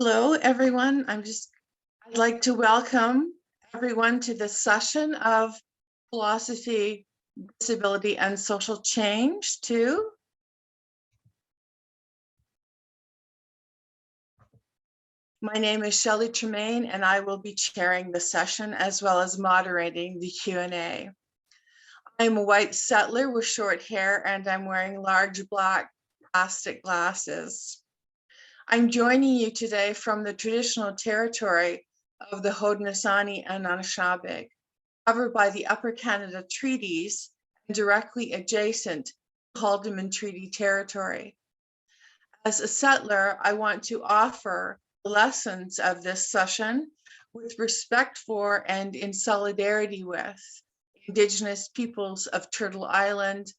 Hello, everyone. I'd like to welcome everyone to this session of Philosophy, Disability, and Social Change 2. My name is Shelley Tremaine, and I will be chairing the session as well as moderating the Q&A. I'm a white settler with short hair, and I'm wearing large black plastic glasses. I'm joining you today from the traditional territory of the Haudenosaunee and Anishinaabe, covered by the Upper Canada Treaties and directly adjacent to Haldimand Treaty territory. As a settler, I want to offer the lessons of this session with respect for and in solidarity with Indigenous peoples of Turtle Island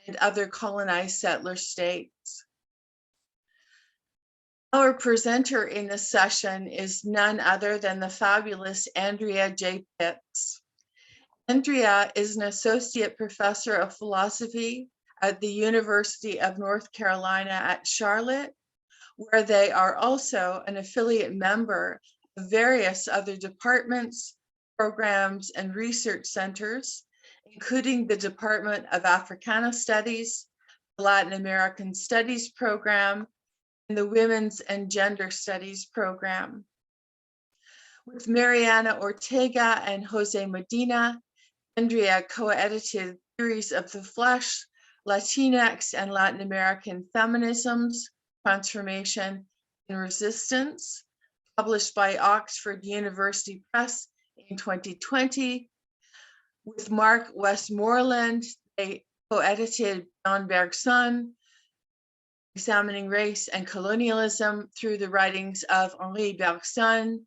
and other colonized settler states. Our presenter in this session is none other than the fabulous Andrea J. Pitts. Andrea is an associate professor of philosophy at the University of North Carolina at Charlotte, where they are also an affiliate member of various other departments, programs, and research centers, including the Department of Africana Studies, the Latin American Studies Program, and the Women's and Gender Studies Program. With Mariana Ortega and Jose Medina, Andrea co-edited Theories of the Flesh, Latinx and Latin American Feminisms, Transformation and Resistance, published by Oxford University Press in 2020. With Mark Westmoreland, they co-edited John Bergson, Examining Race and Colonialism through the writings of Henri Bergson,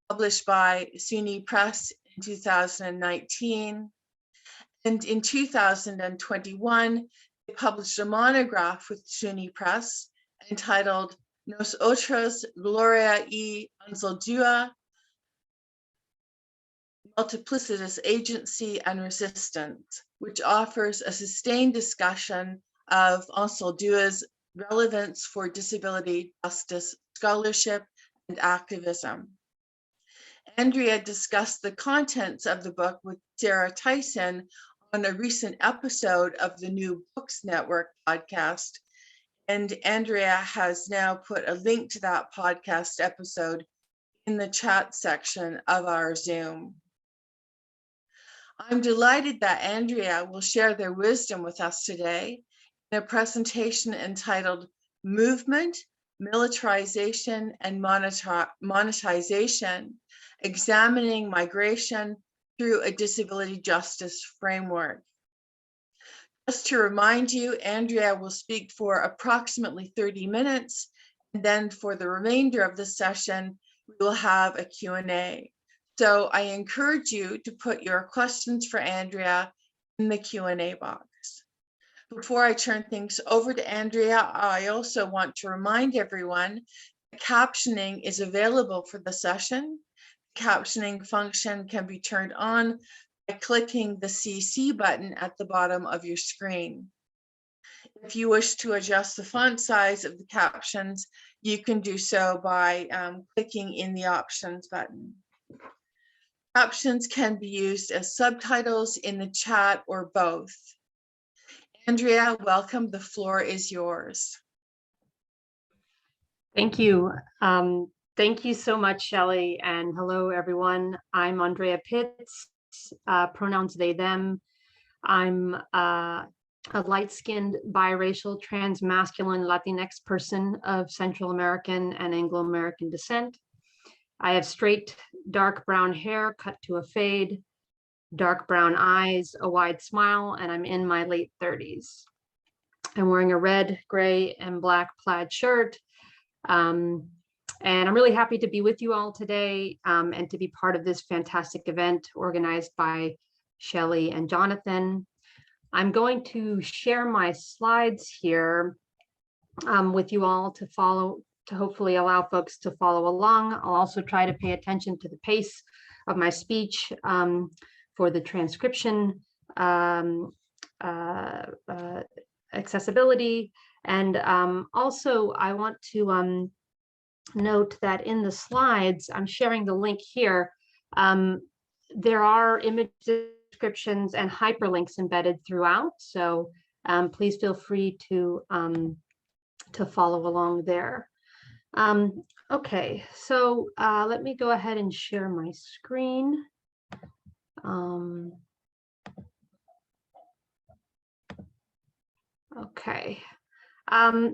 published by SUNY Press in 2019. And in 2021, they published a monograph with SUNY Press entitled Nos Otros, Gloria y Anzaldúa, Multiplicitous Agency and Resistance, which offers a sustained discussion of Anzaldúa's relevance for disability justice scholarship and activism. Andrea discussed the contents of the book with Sarah Tyson on a recent episode of the New Books Network podcast, and Andrea has now put a link to that podcast episode in the chat section of our Zoom. I'm delighted that Andrea will share their wisdom with us today in a presentation entitled Movement, Militarization, and Monetization, Examining Migration Through a Disability Justice Framework. Just to remind you, Andrea will speak for approximately 30 minutes, and then for the remainder of the session, we will have a Q&A. So I encourage you to put your questions for Andrea in the Q&A box. Before I turn things over to Andrea, I also want to remind everyone that captioning is available for the session. The captioning function can be turned on by clicking the CC button at the bottom of your screen. If you wish to adjust the font size of the captions, you can do so by clicking in the options button. Captions can be used as subtitles in the chat or both. Andrea, welcome. The floor is yours. Thank you. Thank you so much, Shelley, and hello, everyone. I'm Andrea Pitts, pronouns they, them. I'm a light-skinned, biracial, transmasculine Latinx person of Central American and Anglo-American descent. I have straight, dark brown hair cut to a fade, dark brown eyes, a wide smile, and I'm in my late 30s. I'm wearing a red, gray, and black plaid shirt. And I'm really happy to be with you all today and to be part of this fantastic event organized by Shelley and Jonathan. I'm going to share my slides here with you all to follow, to hopefully allow folks to follow along. I'll also try to pay attention to the pace of my speech for the transcription accessibility. And also I want to note that in the slides, I'm sharing the link here. There are image descriptions and hyperlinks embedded throughout, so please feel free to follow along there. Okay, so let me go ahead and share my screen. Okay. I'll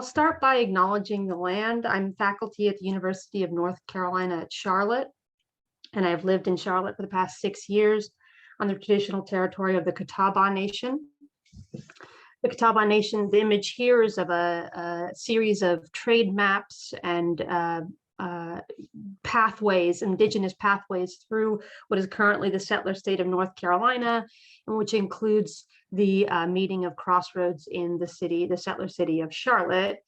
start by acknowledging the land. I'm faculty at the University of North Carolina at Charlotte, and I've lived in Charlotte for the past 6 years on the traditional territory of the Catawba Nation. The Catawba Nation, the image here is of a series of trade maps and pathways, indigenous pathways through what is currently the settler state of North Carolina, and which includes the meeting of crossroads in the settler city of Charlotte.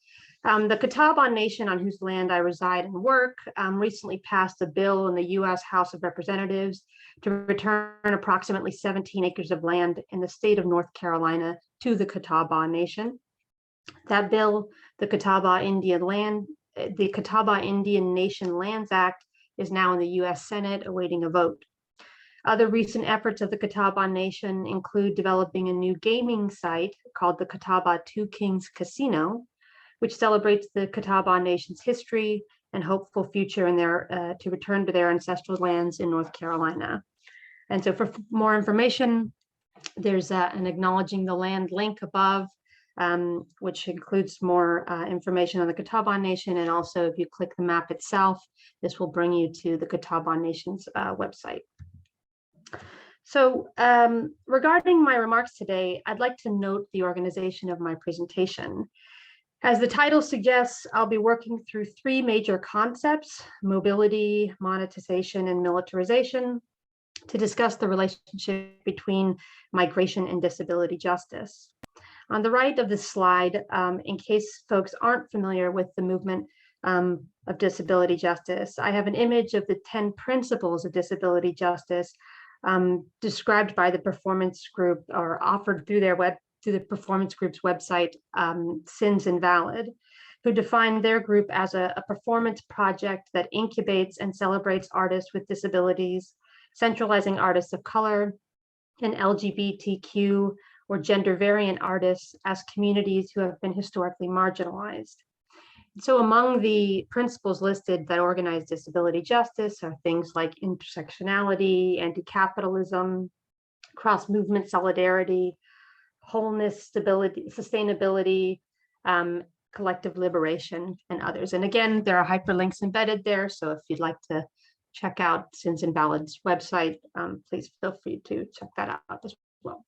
The Catawba Nation, on whose land I reside and work, recently passed a bill in the U.S. House of Representatives to return approximately 17 acres of land in the state of North Carolina to the Catawba Nation. That bill, the Catawba Indian Nation Lands Act, is now in the U.S. Senate awaiting a vote. Other recent efforts of the Catawba Nation include developing a new gaming site called the Catawba Two Kings Casino, which celebrates the Catawba Nation's history and hopeful future in to return to their ancestral lands in North Carolina. And so for more information, there's an acknowledging the land link above, which includes more information on the Catawba Nation. And also, if you click the map itself, this will bring you to the Catawba Nation's website. So regarding my remarks today, I'd like to note the organization of my presentation. As the title suggests, I'll be working through 3 major concepts: mobility, monetization, and militarization, to discuss the relationship between migration and disability justice. On the right of this slide, in case folks aren't familiar with the movement of disability justice, I have an image of the 10 principles of disability justice described by the performance group, or offered through the performance group's website, Sins Invalid, who defined their group as a performance project that incubates and celebrates artists with disabilities, centralizing artists of color and LGBTQ or gender variant artists as communities who have been historically marginalized. So among the principles listed that organize disability justice are things like intersectionality, anti-capitalism, cross-movement solidarity, wholeness, stability, sustainability, collective liberation, and others. And again, there are hyperlinks embedded there. So if you'd like to check out Sins Invalid's website, please feel free to check that out as well.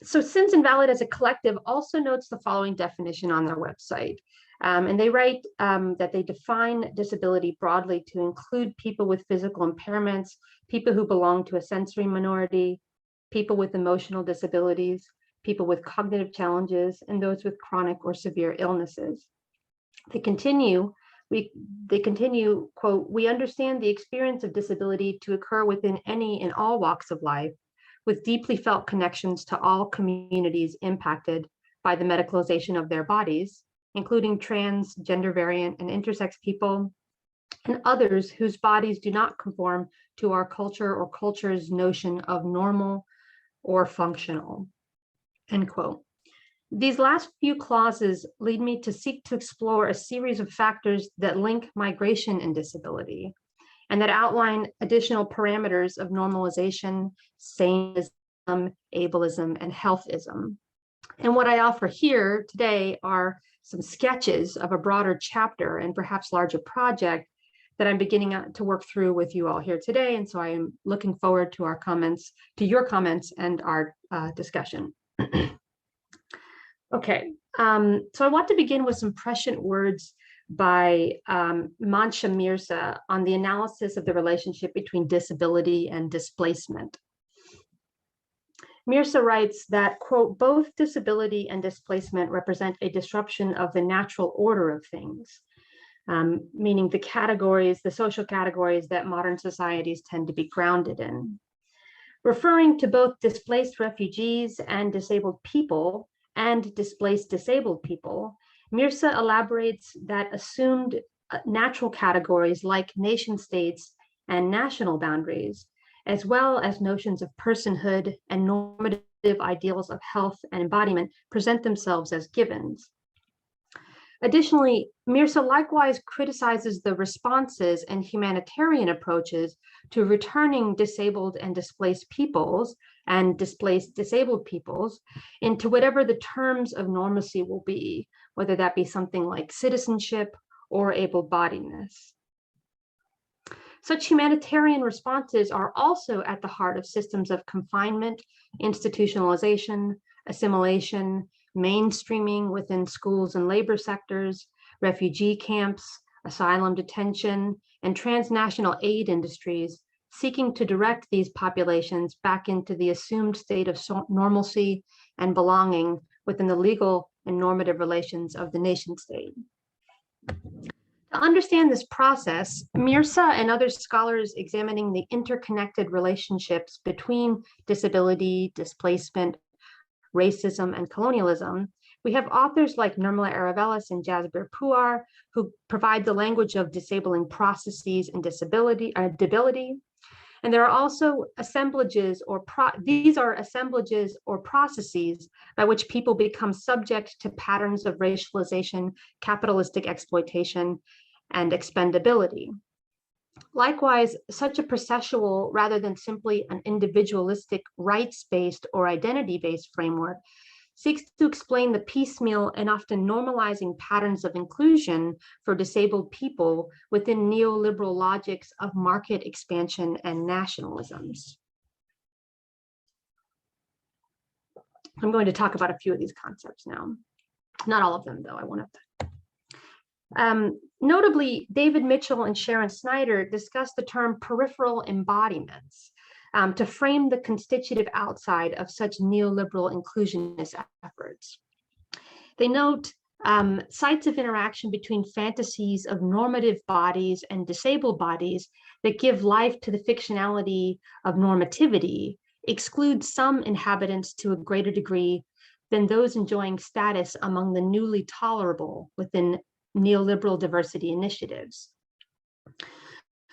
So Sins Invalid as a collective also notes the following definition on their website. And they write that they define disability broadly to include people with physical impairments, people who belong to a sensory minority, people with emotional disabilities, people with cognitive challenges, and those with chronic or severe illnesses. They continue, quote, "We understand the experience of disability to occur within any and all walks of life, with deeply felt connections to all communities impacted by the medicalization of their bodies, including trans, gender variant, and intersex people, and others whose bodies do not conform to our culture or culture's notion of normal or functional," end quote. These last few clauses lead me to seek to explore a series of factors that link migration and disability, and that outline additional parameters of normalization, saneism, ableism, and healthism. And what I offer here today are some sketches of a broader chapter and perhaps larger project that I'm beginning to work through with you all here today. And so I am looking forward to your comments and our discussion. Okay, so I want to begin with some prescient words by Mansa Mirza on the analysis of the relationship between disability and displacement. Mirza writes that, quote, "Both disability and displacement represent a disruption of the natural order of things," meaning the social categories that modern societies tend to be grounded in. Referring to both displaced refugees and disabled people and displaced disabled people, Mirza elaborates that assumed natural categories like nation states and national boundaries, as well as notions of personhood and normative ideals of health and embodiment, present themselves as givens. Additionally, Mirza likewise criticizes the responses and humanitarian approaches to returning disabled and displaced peoples and displaced disabled peoples into whatever the terms of normalcy will be, whether that be something like citizenship or able-bodiedness. Such humanitarian responses are also at the heart of systems of confinement, institutionalization, assimilation, mainstreaming within schools and labor sectors, refugee camps, asylum detention, and transnational aid industries, seeking to direct these populations back into the assumed state of normalcy and belonging within the legal and normative relations of the nation state. To understand this process, Mirza and other scholars examining the interconnected relationships between disability, displacement, racism, and colonialism, we have authors like Nirmala Aravelis and Jasbir Puar, who provide the language of disabling processes and debility. And there are also assemblages these are assemblages or processes by which people become subject to patterns of racialization, capitalistic exploitation, and expendability. Likewise, such a processual rather than simply an individualistic rights-based or identity-based framework seeks to explain the piecemeal and often normalizing patterns of inclusion for disabled people within neoliberal logics of market expansion and nationalisms. I'm going to talk about a few of these concepts now. Not all of them, though. I want to. Notably, David Mitchell and Sharon Snyder discuss the term peripheral embodiments to frame the constitutive outside of such neoliberal inclusionist efforts. They note sites of interaction between fantasies of normative bodies and disabled bodies that give life to the fictionality of normativity exclude some inhabitants to a greater degree than those enjoying status among the newly tolerable within neoliberal diversity initiatives.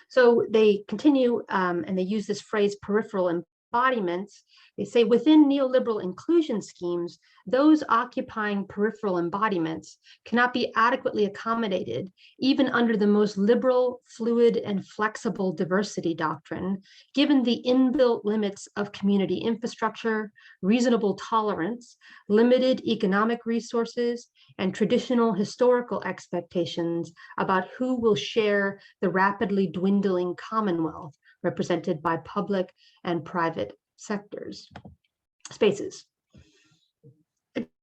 So they continue and they use this phrase peripheral embodiments. They say within neoliberal inclusion schemes, those occupying peripheral embodiments cannot be adequately accommodated even under the most liberal, fluid, and flexible diversity doctrine, given the inbuilt limits of community infrastructure, reasonable tolerance, limited economic resources, and traditional historical expectations about who will share the rapidly dwindling commonwealth represented by public and private spaces.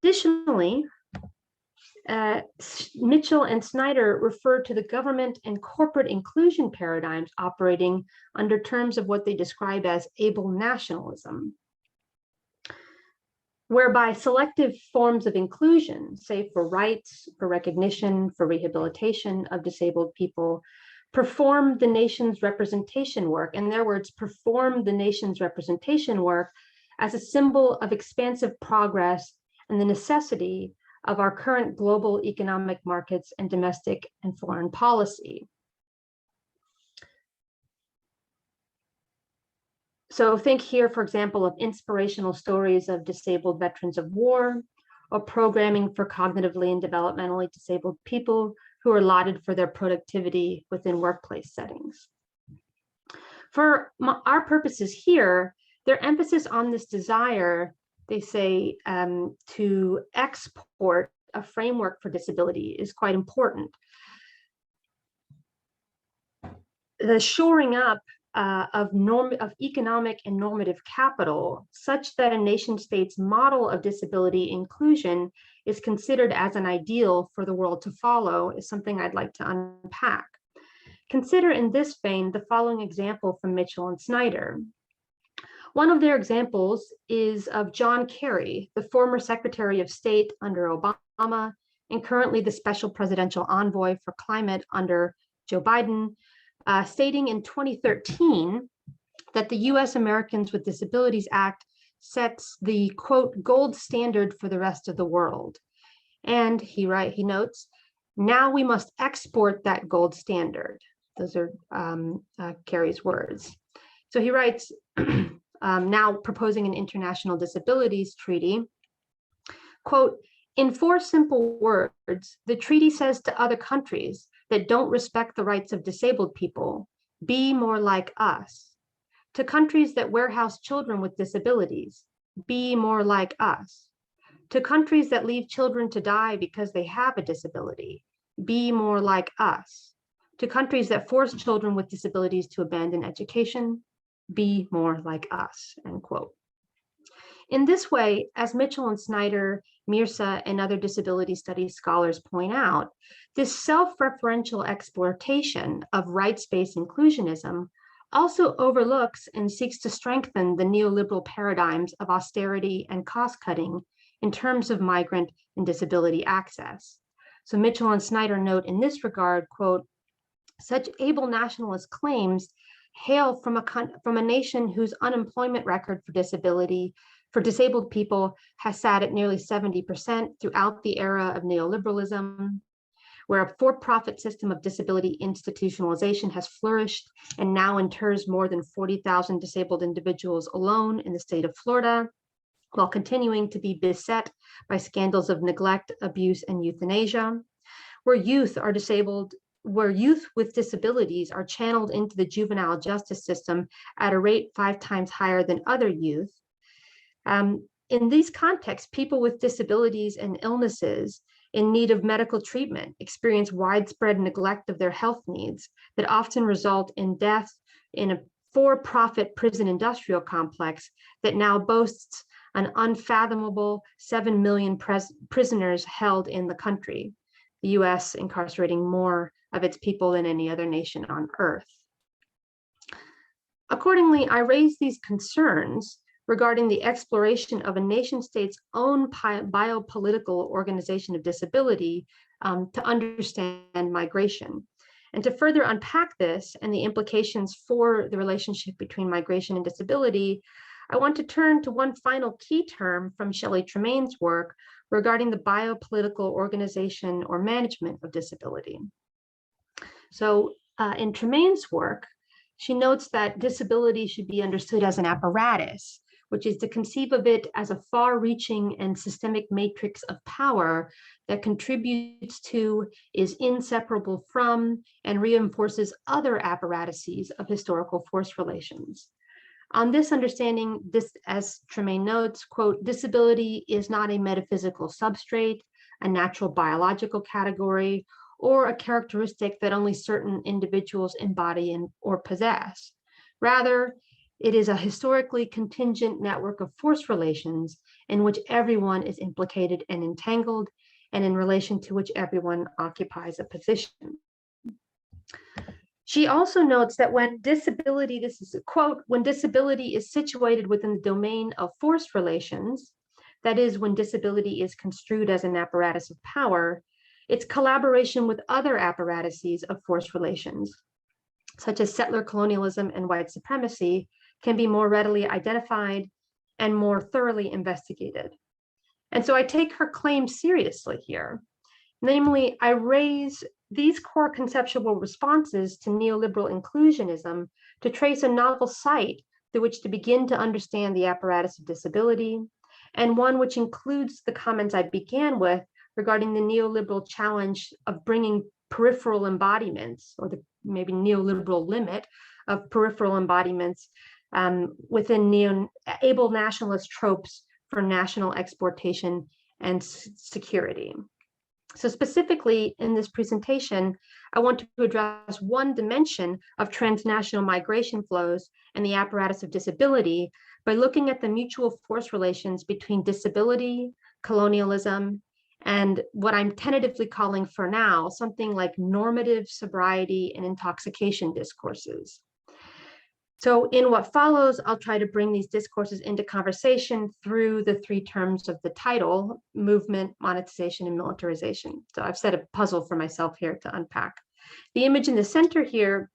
Additionally, Mitchell and Snyder refer to the government and corporate inclusion paradigms operating under terms of what they describe as able nationalism, whereby selective forms of inclusion, say for rights, for recognition, for rehabilitation of disabled people, perform the nation's representation work. In their words, perform the nation's representation work as a symbol of expansive progress and the necessity of our current global economic markets and domestic and foreign policy. So think here, for example, of inspirational stories of disabled veterans of war, or programming for cognitively and developmentally disabled people who are lauded for their productivity within workplace settings. For our purposes here, their emphasis on this desire, they say, to export a framework for disability is quite important. The shoring up of economic and normative capital, such that a nation state's model of disability inclusion is considered as an ideal for the world to follow, is something I'd like to unpack. Consider in this vein the following example from Mitchell and Snyder. One of their examples is of John Kerry, the former Secretary of State under Obama and currently the Special Presidential Envoy for Climate under Joe Biden, stating in 2013 that the US Americans with Disabilities Act sets the, quote, gold standard for the rest of the world. And he notes, now we must export that gold standard. Those are Kerry's words. So he writes, now proposing an international disabilities treaty, quote, in 4 simple words, the treaty says to other countries that don't respect the rights of disabled people, be more like us. To countries that warehouse children with disabilities, be more like us. To countries that leave children to die because they have a disability, be more like us. To countries that force children with disabilities to abandon education, be more like us, end quote. In this way, as Mitchell and Snyder, Mirza, and other disability studies scholars point out, this self-referential exploitation of rights-based inclusionism also overlooks and seeks to strengthen the neoliberal paradigms of austerity and cost-cutting in terms of migrant and disability access. So Mitchell and Snyder note in this regard, quote, such able nationalist claims hail from a nation whose unemployment record for disabled people has sat at nearly 70% throughout the era of neoliberalism, where a for-profit system of disability institutionalization has flourished and now inters more than 40,000 disabled individuals alone in the state of Florida, while continuing to be beset by scandals of neglect, abuse, and euthanasia, where youth with disabilities are channeled into the juvenile justice system at a rate 5 times higher than other youth. In these contexts, people with disabilities and illnesses in need of medical treatment experience widespread neglect of their health needs that often result in death in a for-profit prison industrial complex that now boasts an unfathomable 7 million prisoners held in the country, the US incarcerating more of its people than any other nation on earth. Accordingly, I raise these concerns regarding the exploration of a nation state's own biopolitical organization of disability to understand migration. And to further unpack this and the implications for the relationship between migration and disability, I want to turn to one final key term from Shelley Tremaine's work regarding the biopolitical organization or management of disability. So in Tremaine's work, she notes that disability should be understood as an apparatus, which is to conceive of it as a far-reaching and systemic matrix of power that contributes to, is inseparable from, and reinforces other apparatuses of historical force relations. On this understanding, this, as Tremaine notes, quote, disability is not a metaphysical substrate, a natural biological category, or a characteristic that only certain individuals embody or possess. Rather, it is a historically contingent network of force relations in which everyone is implicated and entangled, and in relation to which everyone occupies a position. She also notes that when disability, this is a quote, when disability is situated within the domain of force relations, that is, when disability is construed as an apparatus of power, its collaboration with other apparatuses of force relations, such as settler colonialism and white supremacy, can be more readily identified and more thoroughly investigated. And so I take her claim seriously here. Namely, I raise these core conceptual responses to neoliberal inclusionism to trace a novel site through which to begin to understand the apparatus of disability, and one which includes the comments I began with regarding the neoliberal challenge of bringing peripheral embodiments, or the maybe neoliberal limit of peripheral embodiments within able nationalist tropes for national exportation and security. So specifically in this presentation, I want to address one dimension of transnational migration flows and the apparatus of disability by looking at the mutual force relations between disability, colonialism, and what I'm tentatively calling for now, something like normative sobriety and intoxication discourses. So in what follows, I'll try to bring these discourses into conversation through the 3 terms of the title: movement, monetization, and militarization. So I've set a puzzle for myself here to unpack. The image in the center here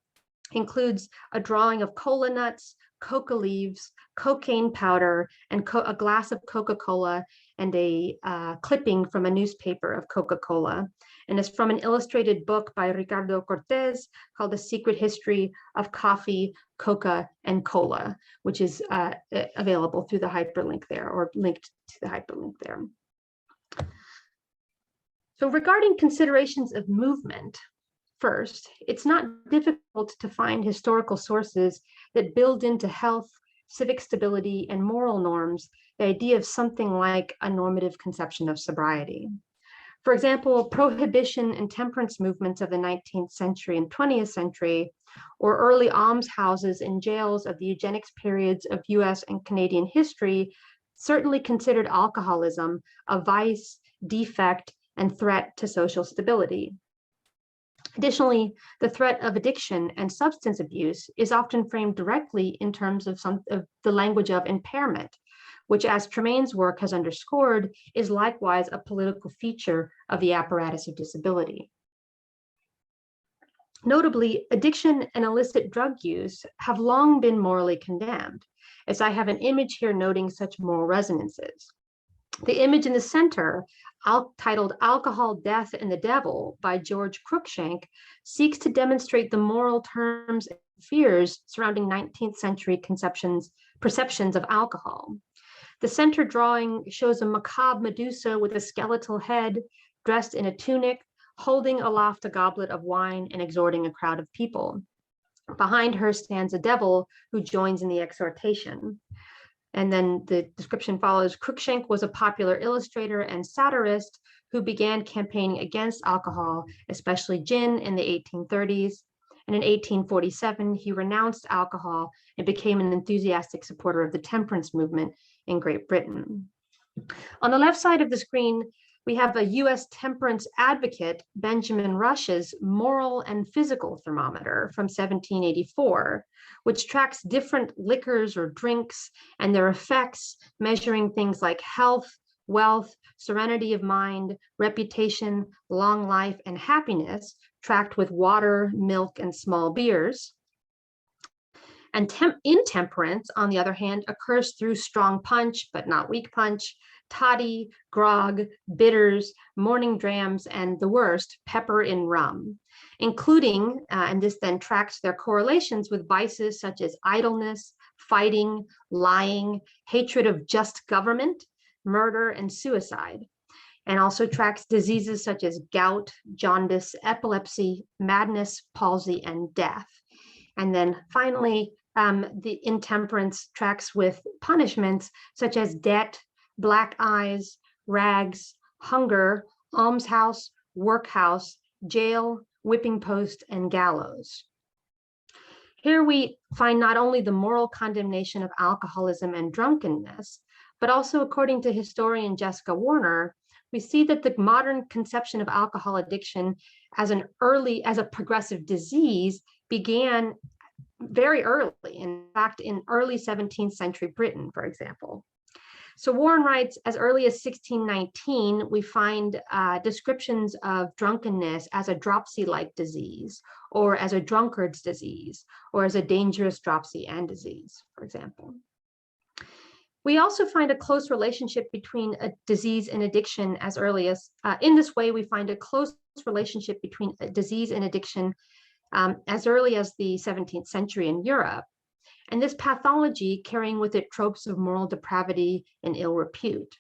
includes a drawing of cola nuts, coca leaves, cocaine powder, and a glass of Coca-Cola, and a clipping from a newspaper of Coca-Cola. And it's from an illustrated book by Ricardo Cortez called The Secret History of Coffee, Coca, and Cola, which is available through the hyperlink there, or linked to the hyperlink there. So regarding considerations of movement, first, it's not difficult to find historical sources that build into health, civic stability, and moral norms the idea of something like a normative conception of sobriety. For example, prohibition and temperance movements of the 19th century and 20th century, or early almshouses and jails of the eugenics periods of US and Canadian history, certainly considered alcoholism a vice, defect, and threat to social stability. Additionally, the threat of addiction and substance abuse is often framed directly in terms of the language of impairment, which, as Tremaine's work has underscored, is likewise a political feature of the apparatus of disability. Notably, addiction and illicit drug use have long been morally condemned, as I have an image here noting such moral resonances. The image in the center, titled Alcohol, Death, and the Devil by George Cruikshank, seeks to demonstrate the moral terms and fears surrounding 19th century perceptions of alcohol. The center drawing shows a macabre Medusa with a skeletal head, dressed in a tunic, holding aloft a goblet of wine and exhorting a crowd of people. Behind her stands a devil who joins in the exhortation. And then the description follows: Cruikshank was a popular illustrator and satirist who began campaigning against alcohol, especially gin, in the 1830s. And in 1847, he renounced alcohol and became an enthusiastic supporter of the temperance movement in Great Britain. On the left side of the screen, we have a US temperance advocate, Benjamin Rush's moral and physical thermometer from 1784, which tracks different liquors or drinks and their effects, measuring things like health, wealth, serenity of mind, reputation, long life, and happiness, tracked with water, milk, and small beers. And intemperance, on the other hand, occurs through strong punch, but not weak punch, toddy, grog, bitters, morning drams, and the worst, pepper in rum, including, and this then tracks their correlations with vices such as idleness, fighting, lying, hatred of just government, murder, and suicide, and also tracks diseases such as gout, jaundice, epilepsy, madness, palsy, and death. And then finally, the intemperance tracks with punishments such as debt, black eyes, rags, hunger, almshouse, workhouse, jail, whipping post, and gallows. Here we find not only the moral condemnation of alcoholism and drunkenness, but also, according to historian Jessica Warner, we see that the modern conception of alcohol addiction as a progressive disease began very early, in fact, in early 17th century Britain, for example. So Warren writes, as early as 1619, we find descriptions of drunkenness as a dropsy-like disease, or as a drunkard's disease, or as a dangerous dropsy and disease, for example. We also find a close relationship between a disease and addiction as early as, in this way, we find a close relationship between a disease and addiction as early as the 17th century in Europe. And this pathology carrying with it tropes of moral depravity and ill repute.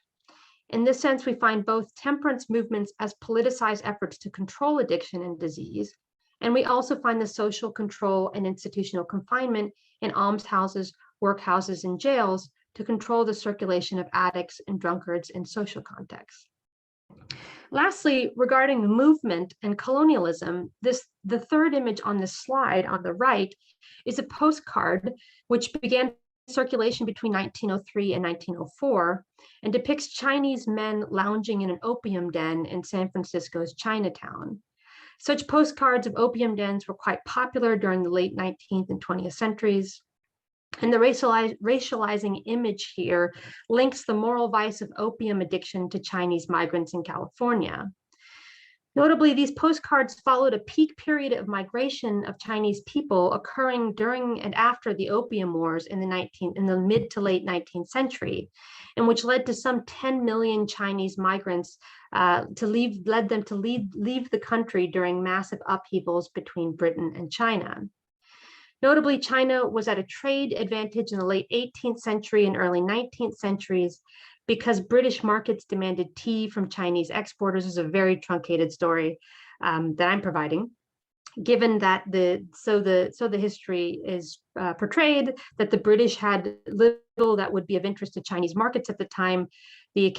In this sense, we find both temperance movements as politicized efforts to control addiction and disease, and we also find the social control and institutional confinement in almshouses, workhouses, and jails to control the circulation of addicts and drunkards in social contexts. Lastly, regarding movement and colonialism, the third image on this slide on the right is a postcard which began circulation between 1903 and 1904 and depicts Chinese men lounging in an opium den in San Francisco's Chinatown. Such postcards of opium dens were quite popular during the late 19th and 20th centuries. And the racializing image here links the moral vice of opium addiction to Chinese migrants in California. Notably, these postcards followed a peak period of migration of Chinese people occurring during and after the Opium Wars in the mid to late 19th century, and which led to some 10 million Chinese migrants leave the country during massive upheavals between Britain and China. Notably, China was at a trade advantage in the late 18th century and early 19th centuries because British markets demanded tea from Chinese exporters. This is a very truncated story that I'm providing. Given that the history is portrayed that the British had little that would be of interest to Chinese markets at the time, the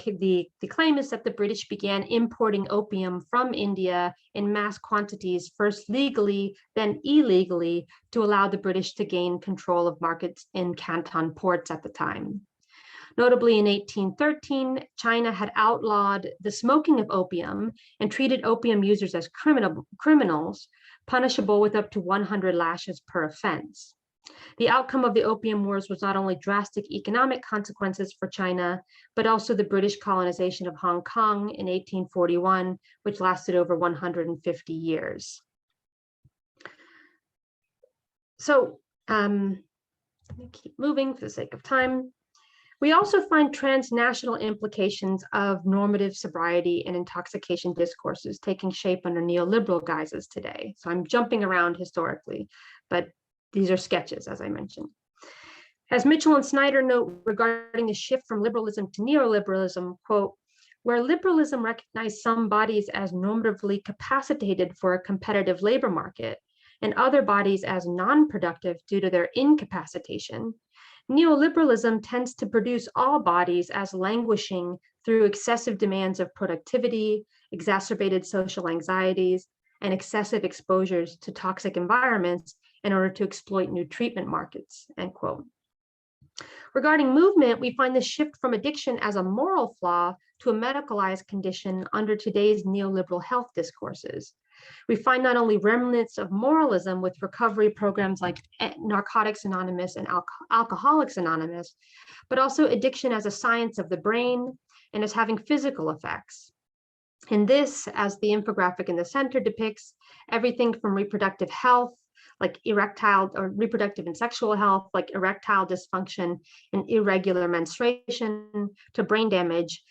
claim is that the British began importing opium from India in mass quantities, first legally, then illegally, to allow the British to gain control of markets in Canton ports at the time. Notably, in 1813, China had outlawed the smoking of opium and treated opium users as criminals, punishable with up to 100 lashes per offense. The outcome of the Opium Wars was not only drastic economic consequences for China, but also the British colonization of Hong Kong in 1841, which lasted over 150 years. So let me keep moving for the sake of time. We also find transnational implications of normative sobriety and intoxication discourses taking shape under neoliberal guises today. So I'm jumping around historically, but these are sketches, as I mentioned. As Mitchell and Snyder note regarding the shift from liberalism to neoliberalism, quote, where liberalism recognized some bodies as normatively capacitated for a competitive labor market and other bodies as non-productive due to their incapacitation, neoliberalism tends to produce all bodies as languishing through excessive demands of productivity, exacerbated social anxieties, and excessive exposures to toxic environments in order to exploit new treatment markets, end quote. Regarding movement, we find the shift from addiction as a moral flaw to a medicalized condition under today's neoliberal health discourses. We find not only remnants of moralism with recovery programs like Narcotics Anonymous and Alcoholics Anonymous, but also addiction as a science of the brain and as having physical effects. In this, as the infographic in the center depicts, everything from reproductive health, like erectile or reproductive and sexual health, like erectile dysfunction and irregular menstruation, to brain damage,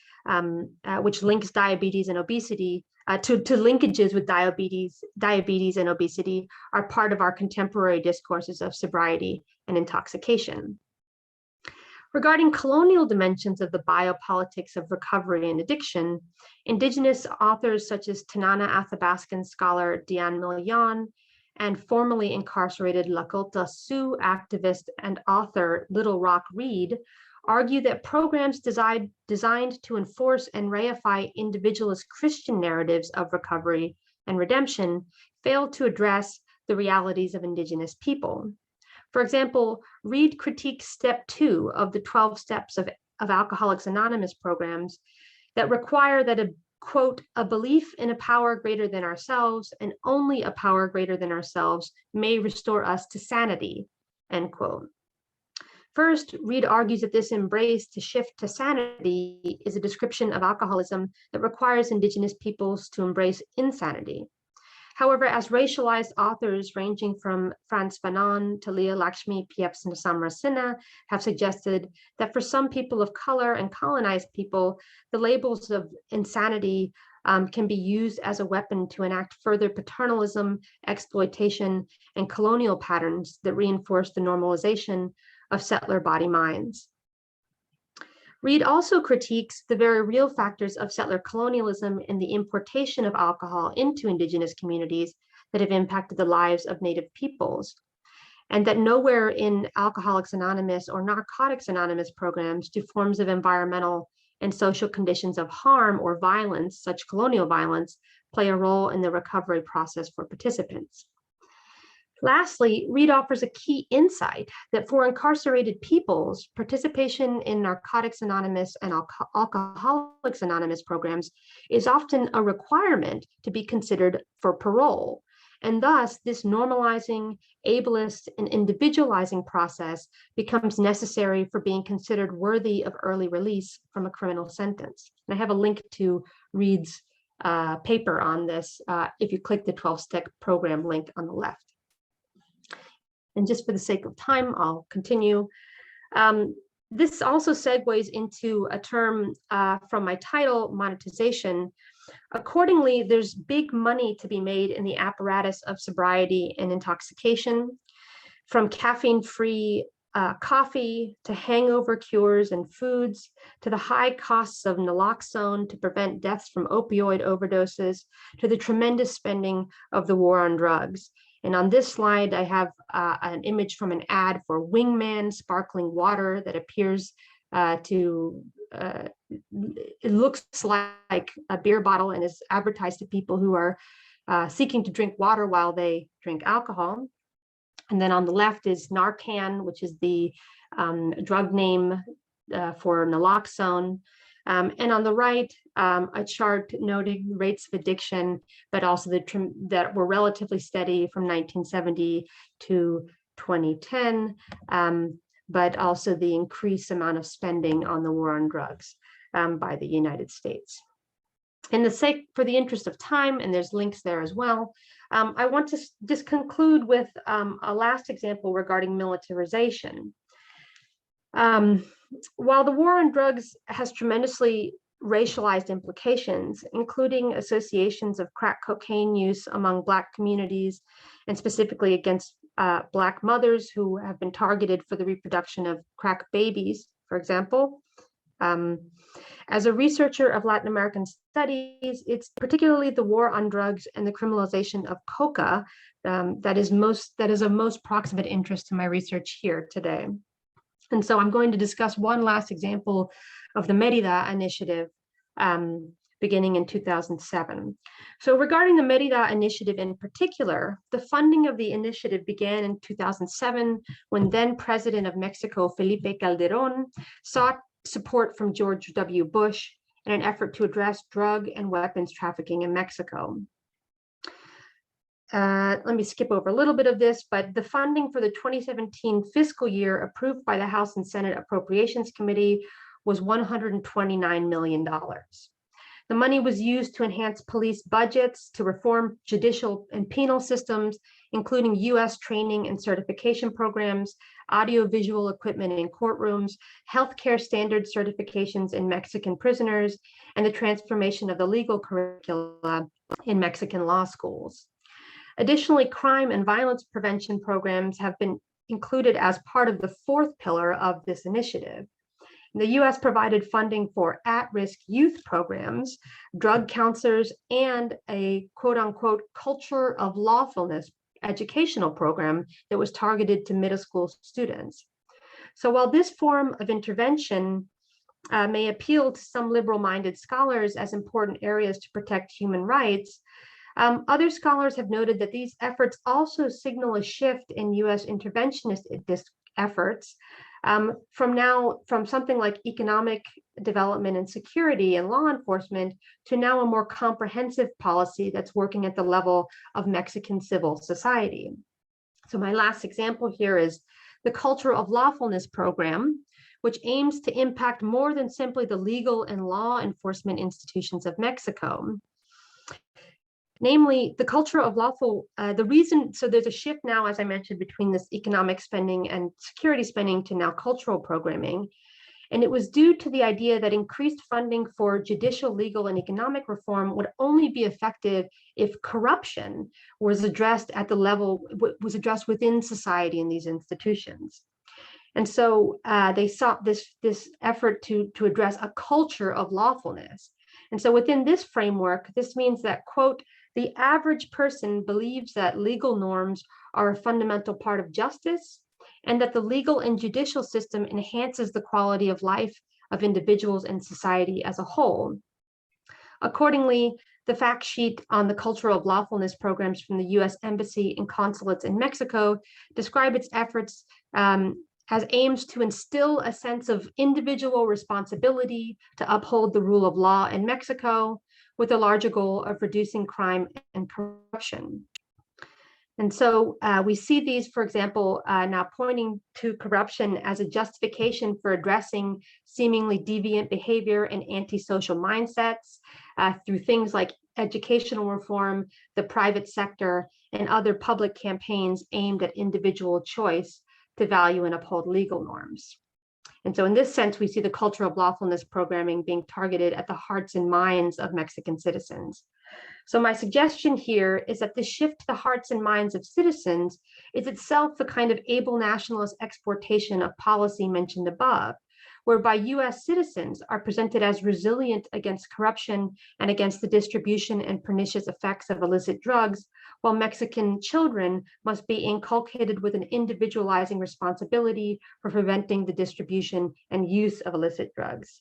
which links diabetes and obesity, to linkages with diabetes and obesity are part of our contemporary discourses of sobriety and intoxication. Regarding colonial dimensions of the biopolitics of recovery and addiction, Indigenous authors such as Tanana Athabaskan scholar Diane Millian and formerly incarcerated Lakota Sioux activist and author Little Rock Reed argue that programs designed to enforce and reify individualist Christian narratives of recovery and redemption fail to address the realities of Indigenous people. For example, Reed critiques step 2 of the 12 steps of Alcoholics Anonymous programs that require that a belief in a power greater than ourselves and only a power greater than ourselves may restore us to sanity, end quote. First, Reed argues that this embrace to shift to sanity is a description of alcoholism that requires Indigenous peoples to embrace insanity. However, as racialized authors ranging from Frantz Fanon to Leah Lakshmi Samrasina have suggested that for some people of color and colonized people, the labels of insanity can be used as a weapon to enact further paternalism, exploitation, and colonial patterns that reinforce the normalization of settler body minds. Reed also critiques the very real factors of settler colonialism and the importation of alcohol into Indigenous communities that have impacted the lives of Native peoples, and that nowhere in Alcoholics Anonymous or Narcotics Anonymous programs do forms of environmental and social conditions of harm or violence, such colonial violence, play a role in the recovery process for participants. Lastly, Reed offers a key insight that for incarcerated peoples, participation in Narcotics Anonymous and Alcoholics Anonymous programs is often a requirement to be considered for parole. And thus, this normalizing, ableist, and individualizing process becomes necessary for being considered worthy of early release from a criminal sentence. And I have a link to Reed's paper on this if you click the 12-step program link on the left. And just for the sake of time, I'll continue. This also segues into a term from my title, monetization. Accordingly, there's big money to be made in the apparatus of sobriety and intoxication, from caffeine-free coffee to hangover cures and foods, to the high costs of naloxone to prevent deaths from opioid overdoses, to the tremendous spending of the war on drugs. And on this slide, I have an image from an ad for Wingman sparkling water that appears it looks like a beer bottle and is advertised to people who are seeking to drink water while they drink alcohol. And then on the left is Narcan, which is the drug name for naloxone. And on the right, a chart noting rates of addiction, but also that were relatively steady from 1970 to 2010, but also the increased amount of spending on the war on drugs by the United States. For the interest of time, and there's links there as well, I want to just conclude with a last example regarding militarization. While the war on drugs has tremendously racialized implications, including associations of crack cocaine use among Black communities, and specifically against Black mothers who have been targeted for the reproduction of crack babies, for example. As a researcher of Latin American studies, it's particularly the war on drugs and the criminalization of coca that is of most proximate interest to my research here today. And so I'm going to discuss one last example of the Merida Initiative beginning in 2007. So regarding the Merida Initiative in particular, the funding of the initiative began in 2007 when then President of Mexico, Felipe Calderón, sought support from George W. Bush in an effort to address drug and weapons trafficking in Mexico. Let me skip over a little bit of this, but the funding for the 2017 fiscal year approved by the House and Senate Appropriations Committee was $129 million. The money was used to enhance police budgets, to reform judicial and penal systems, including U.S. training and certification programs, audiovisual equipment in courtrooms, healthcare standard certifications in Mexican prisoners, and the transformation of the legal curricula in Mexican law schools. Additionally, crime and violence prevention programs have been included as part of the fourth pillar of this initiative. The U.S. provided funding for at-risk youth programs, drug counselors, and a quote-unquote culture of lawfulness educational program that was targeted to middle school students. So while this form of intervention may appeal to some liberal-minded scholars as important areas to protect human rights, other scholars have noted that these efforts also signal a shift in U.S. interventionist efforts from something like economic development and security and law enforcement to now a more comprehensive policy that's working at the level of Mexican civil society. So my last example here is the Culture of Lawfulness program, which aims to impact more than simply the legal and law enforcement institutions of Mexico. Namely, the culture of lawful, so there's a shift now, as I mentioned, between this economic spending and security spending to now cultural programming. And it was due to the idea that increased funding for judicial, legal, and economic reform would only be effective if corruption was addressed at the level, was addressed within society in these institutions. And so they sought this effort to address a culture of lawfulness. And so within this framework, this means that, quote, the average person believes that legal norms are a fundamental part of justice, and that the legal and judicial system enhances the quality of life of individuals and society as a whole. Accordingly, the fact sheet on the Culture of Lawfulness programs from the U.S. Embassy and consulates in Mexico describe its efforts as aims to instill a sense of individual responsibility to uphold the rule of law in Mexico, with a larger goal of reducing crime and corruption. And so we see these, for example, now pointing to corruption as a justification for addressing seemingly deviant behavior and antisocial mindsets through things like educational reform, the private sector, and other public campaigns aimed at individual choice to value and uphold legal norms. And so in this sense, we see the culture of lawfulness programming being targeted at the hearts and minds of Mexican citizens. So my suggestion here is that the shift to the hearts and minds of citizens is itself the kind of able nationalist exportation of policy mentioned above, whereby US citizens are presented as resilient against corruption and against the distribution and pernicious effects of illicit drugs, while Mexican children must be inculcated with an individualizing responsibility for preventing the distribution and use of illicit drugs.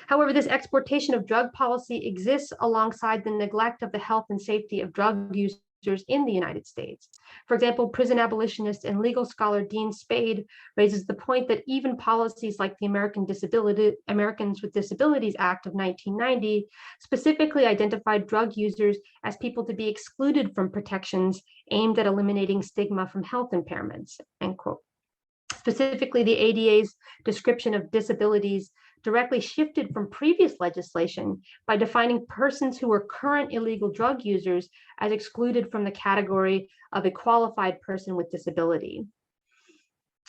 However, this exportation of drug policy exists alongside the neglect of the health and safety of drug users in the United States. For example, prison abolitionist and legal scholar Dean Spade raises the point that even policies like the Americans with Disabilities Act of 1990 specifically identified drug users as people to be excluded from protections aimed at eliminating stigma from health impairments, end quote. Specifically, the ADA's description of disabilities directly shifted from previous legislation by defining persons who were current illegal drug users as excluded from the category of a qualified person with disability.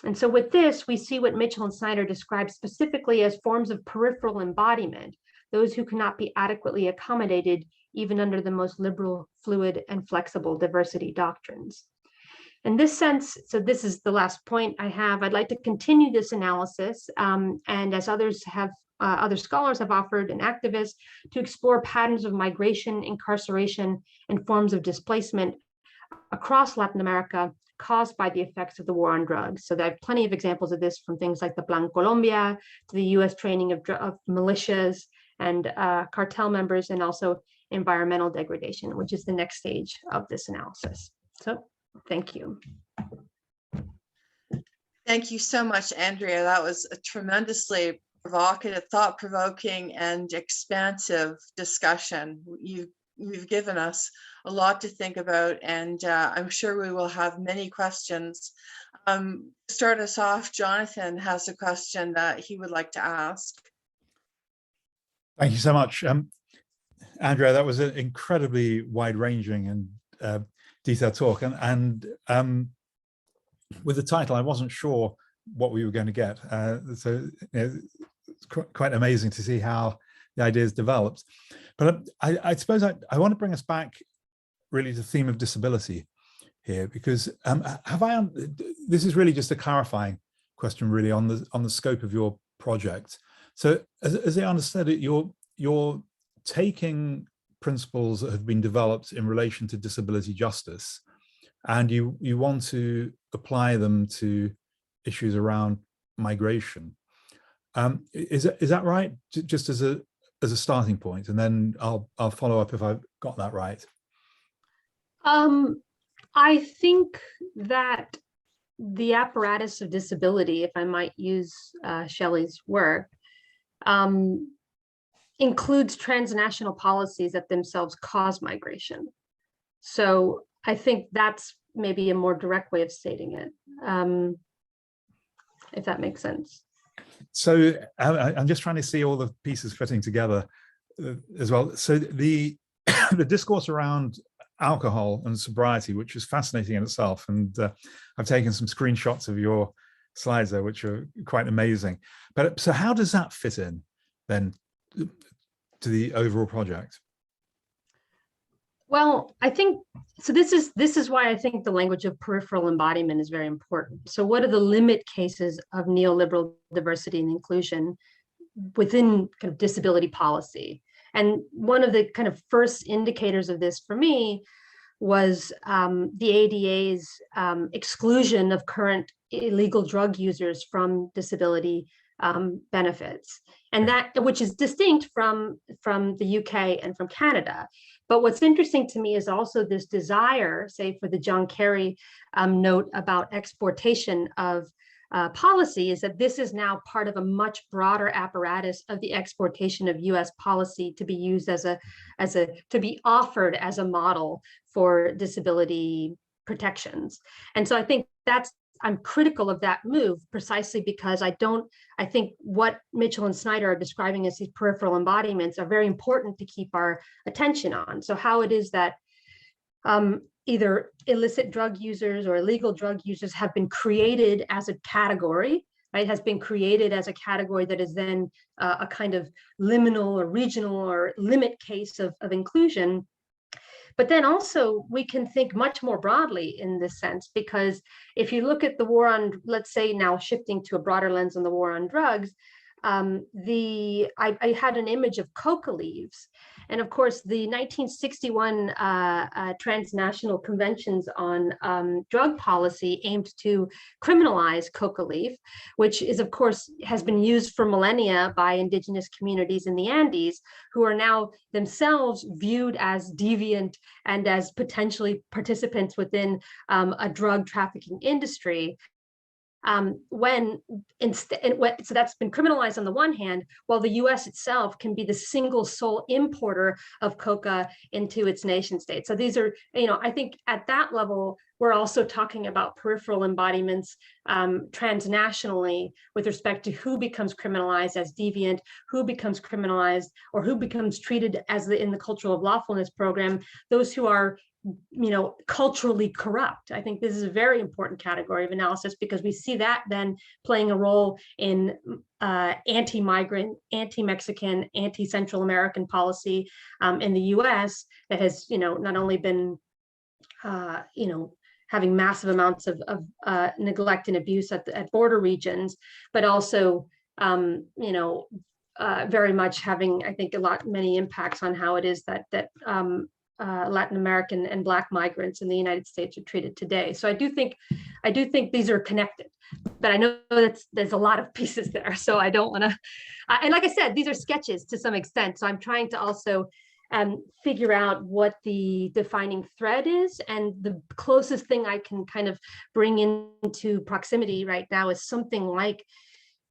And so with this, we see what Mitchell and Snyder describe specifically as forms of peripheral embodiment, those who cannot be adequately accommodated even under the most liberal, fluid, and flexible diversity doctrines. In this sense, so this is the last point I have, I'd like to continue this analysis, and as other scholars have offered and activists, to explore patterns of migration, incarceration, and forms of displacement across Latin America caused by the effects of the war on drugs. So there are plenty of examples of this, from things like the Plan Colombia to the US training of militias and cartel members, and also environmental degradation, which is the next stage of this analysis. So thank you. Thank you so much, Andrea. That was a tremendously provocative, thought-provoking, and expansive discussion. You've given us a lot to think about, and I'm sure we will have many questions. To start us off, Jonathan has a question that he would like to ask. Thank you so much. Andrea, that was an incredibly wide-ranging and detailed talk, and with the title, I wasn't sure what we were going to get. So it's quite amazing to see how the ideas developed. But I suppose I want to bring us back really to the theme of disability here, because this is really just a clarifying question, really, on the scope of your project. So as I understood it, you're taking principles that have been developed in relation to disability justice, and you want to apply them to issues around migration. Is that right? Just as a starting point, and then I'll follow up if I've got that right. I think that the apparatus of disability, if I might use Shelley's work, includes transnational policies that themselves cause migration. So I think that's maybe a more direct way of stating it, if that makes sense. So I'm just trying to see all the pieces fitting together as well. So the discourse around alcohol and sobriety, which is fascinating in itself, and I've taken some screenshots of your slides there, which are quite amazing. But so how does that fit in then to the overall project? Well, I think so. This is why I think the language of peripheral embodiment is very important. So what are the limit cases of neoliberal diversity and inclusion within kind of disability policy? And one of the kind of first indicators of this for me was the ADA's exclusion of current illegal drug users from disability benefits, and that, which is distinct from the UK and from Canada. But what's interesting to me is also this desire, say for the John Kerry note about exportation of policy, is that this is now part of a much broader apparatus of the exportation of US policy to be used to be offered as a model for disability protections. And so I think that's I'm critical of that move precisely because I think what Mitchell and Snyder are describing as these peripheral embodiments are very important to keep our attention on. So how it is that either illicit drug users or illegal drug users have been created as a category, right? Has been created as a category that is then a kind of liminal or regional or limit case of inclusion. But then also we can think much more broadly in this sense, because if you look at the war on, let's say now shifting to a broader lens on the war on drugs, I had an image of coca leaves. And of course, the 1961 transnational conventions on drug policy aimed to criminalize coca leaf, which is, of course, has been used for millennia by indigenous communities in the Andes, who are now themselves viewed as deviant and as potentially participants within a drug trafficking industry. So that's been criminalized on the one hand, while the US itself can be the single sole importer of coca into its nation state. So these are, I think at that level, we're also talking about peripheral embodiments transnationally with respect to who becomes criminalized as deviant, who becomes criminalized or who becomes treated as in the cultural of lawfulness program, those who are culturally corrupt. I think this is a very important category of analysis because we see that then playing a role in anti-migrant, anti-Mexican, anti-Central American policy in the US that has, not only been, having massive amounts of neglect and abuse at border regions, but also, very much having, I think, many impacts on how it is that Latin American and Black migrants in the United States are treated today. So I do think these are connected, but I know there's a lot of pieces there. So I don't want to, and like I said, these are sketches to some extent. So I'm trying to also figure out what the defining thread is. And the closest thing I can kind of bring into proximity right now is something like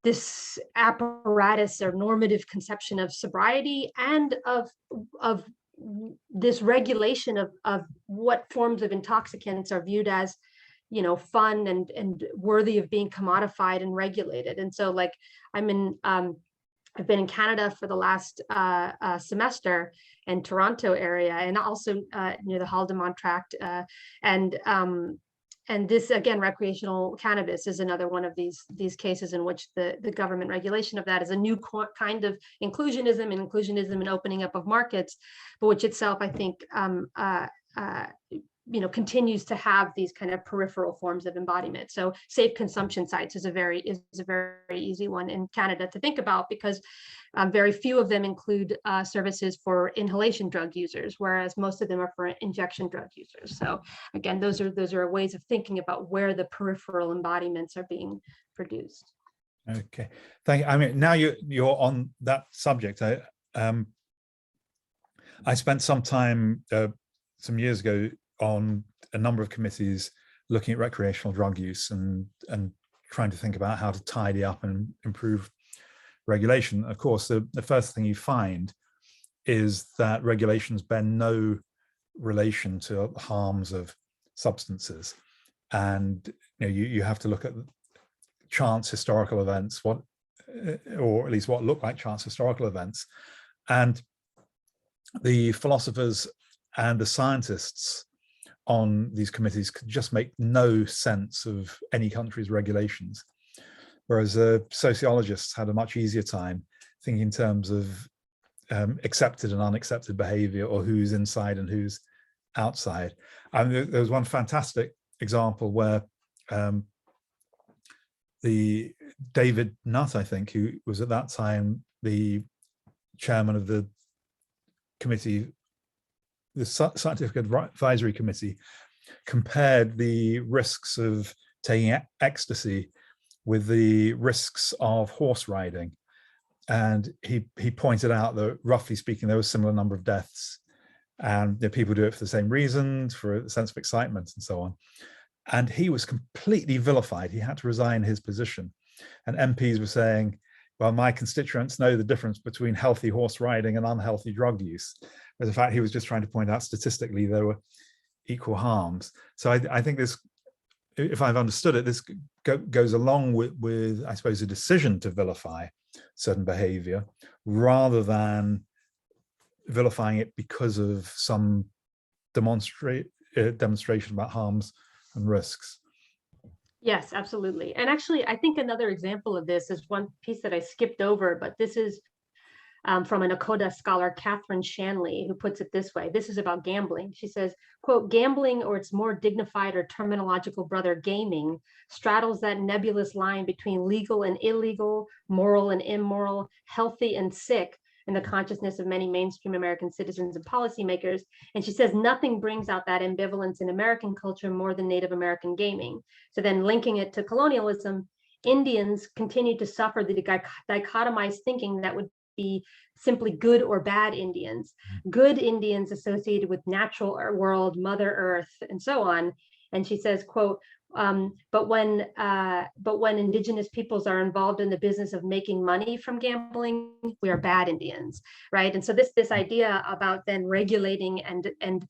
this apparatus or normative conception of sobriety and of this regulation of what forms of intoxicants are viewed as, fun and worthy of being commodified and regulated. And so like I've been in Canada for the last semester in Toronto area, and also near the Haldimand Tract, and this, again, recreational cannabis is another one of these cases in which the government regulation of that is a new kind of inclusionism and opening up of markets, but which itself, I think, continues to have these kind of peripheral forms of embodiment. So safe consumption sites is a very easy one in Canada to think about, because very few of them include services for inhalation drug users, whereas most of them are for injection drug users. So again, those are ways of thinking about where the peripheral embodiments are being produced. Okay, thank you. I mean, now you're on that subject. I spent some time some years ago on a number of committees looking at recreational drug use and trying to think about how to tidy up and improve regulation. Of course, the first thing you find is that regulations bear no relation to harms of substances, and you have to look at chance historical events, or at least what look like chance historical events, and the philosophers and the scientists on these committees could just make no sense of any country's regulations, whereas sociologists had a much easier time thinking in terms of accepted and unaccepted behavior, or who's inside and who's outside. And there was one fantastic example where the David Nutt, I think, who was at that time the chairman of the committee, the Scientific Advisory Committee, compared the risks of taking ecstasy with the risks of horse riding. And he pointed out that, roughly speaking, there was a similar number of deaths, and people do it for the same reasons, for a sense of excitement and so on. And he was completely vilified. He had to resign his position. And MPs were saying, well, my constituents know the difference between healthy horse riding and unhealthy drug use. As a fact, he was just trying to point out statistically there were equal harms. So I think this if I've understood it, this goes along with, I suppose, a decision to vilify certain behavior rather than vilifying it because of some demonstration about harms and risks. Yes, absolutely. And actually, I think another example of this is one piece that I skipped over, but this is from an Akoda scholar, Catherine Shanley, who puts it this way. This is about gambling. She says, quote, "Gambling, or its more dignified or terminological brother, gaming, straddles that nebulous line between legal and illegal, moral and immoral, healthy and sick in the consciousness of many mainstream American citizens and policymakers." And she says, nothing brings out that ambivalence in American culture more than Native American gaming. So then linking it to colonialism, Indians continue to suffer the dichotomized thinking that would be simply good or bad Indians, good Indians associated with natural world, Mother Earth, and so on. And she says, quote, but when indigenous peoples are involved in the business of making money from gambling, we are bad Indians, right? And so this idea about then regulating and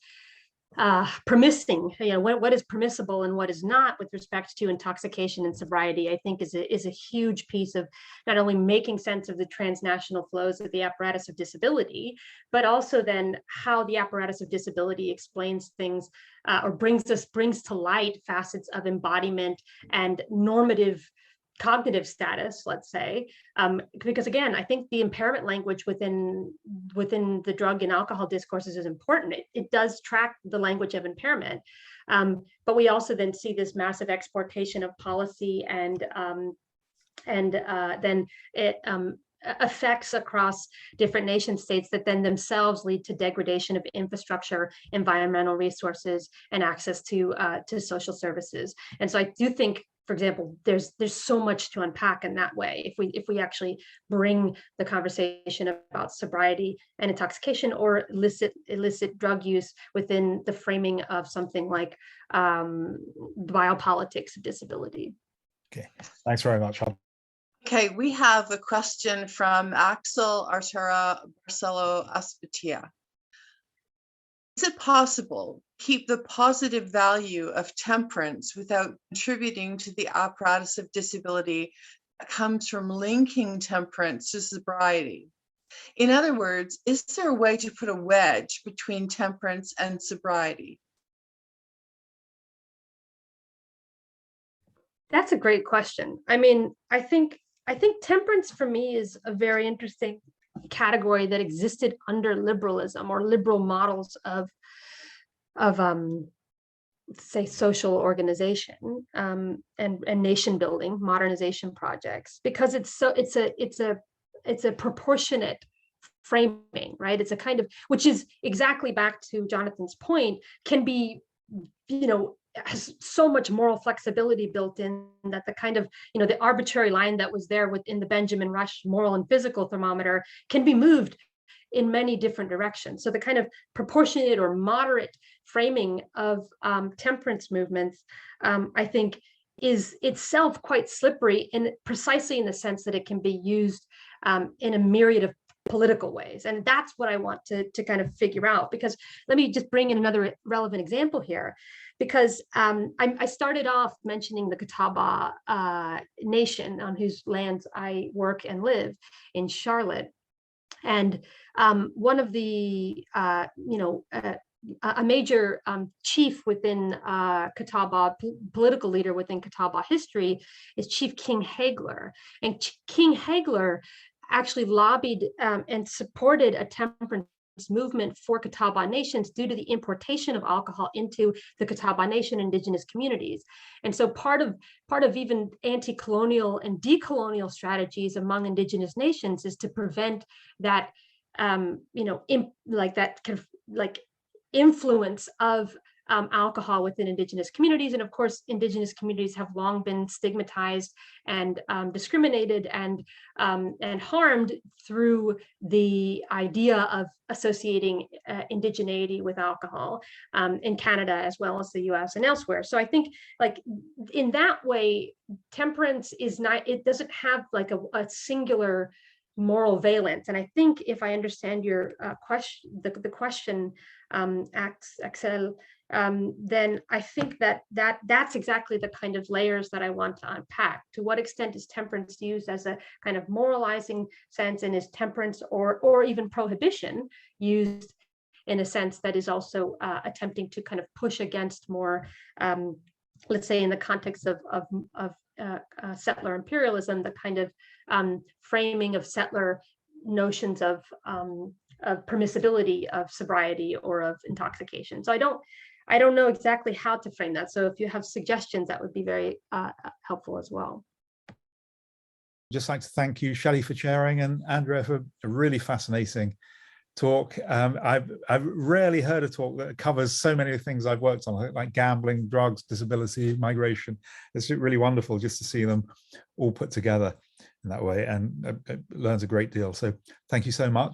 permitting, what is permissible and what is not with respect to intoxication and sobriety, I think is a huge piece of not only making sense of the transnational flows of the apparatus of disability, but also then how the apparatus of disability explains things or brings to light facets of embodiment and normative cognitive status, let's say, because again, I think the impairment language within the drug and alcohol discourses is important. It does track the language of impairment, but we also then see this massive exportation of policy and then it effects across different nation states that then themselves lead to degradation of infrastructure, environmental resources, and access to social services. And so I do think, for example, there's so much to unpack in that way if we actually bring the conversation about sobriety and intoxication or illicit drug use within the framing of something like biopolitics of disability. Okay, thanks very much. Okay, we have a question from Axel Arturo Barcelo Aspetia. Is it possible to keep the positive value of temperance without contributing to the apparatus of disability that comes from linking temperance to sobriety? In other words, is there a way to put a wedge between temperance and sobriety? That's a great question. I mean, I think temperance for me is a very interesting category that existed under liberalism or liberal models of say social organization and nation building, modernization projects, because it's a proportionate framing, right? It's a kind of, which is exactly back to Jonathan's point, can be, has so much moral flexibility built in that the kind of, the arbitrary line that was there within the Benjamin Rush moral and physical thermometer can be moved in many different directions. So the kind of proportionate or moderate framing of temperance movements, I think, is itself quite slippery in precisely in the sense that it can be used in a myriad of political ways. And that's what I want to kind of figure out, because let me just bring in another relevant example here, because I started off mentioning the Catawba Nation on whose lands I work and live in Charlotte. And one of the, a major chief within Catawba, political leader within Catawba history is Chief King Hagler. And King Hagler actually lobbied and supported a temperance movement for Catawba nations due to the importation of alcohol into the Catawba Nation indigenous communities. And so part of even anti-colonial and decolonial strategies among indigenous nations is to prevent that influence of alcohol within indigenous communities. And of course, indigenous communities have long been stigmatized and discriminated and harmed through the idea of associating indigeneity with alcohol in Canada, as well as the US and elsewhere. So I think like in that way, temperance is not, it doesn't have like a singular moral valence. And I think if I understand your question, the question, Axel, then I think that's exactly the kind of layers that I want to unpack. To what extent is temperance used as a kind of moralizing sense, and is temperance or even prohibition used in a sense that is also attempting to kind of push against more, let's say, in the context of settler imperialism, the kind of framing of settler notions of permissibility of sobriety or of intoxication. So I don't know exactly how to frame that. So if you have suggestions, that would be very helpful as well. Just like to thank you, Shelley, for chairing, and Andrea for a really fascinating talk. I've rarely heard a talk that covers so many things I've worked on, like gambling, drugs, disability, migration. It's really wonderful just to see them all put together in that way, and it learns a great deal. So thank you so much.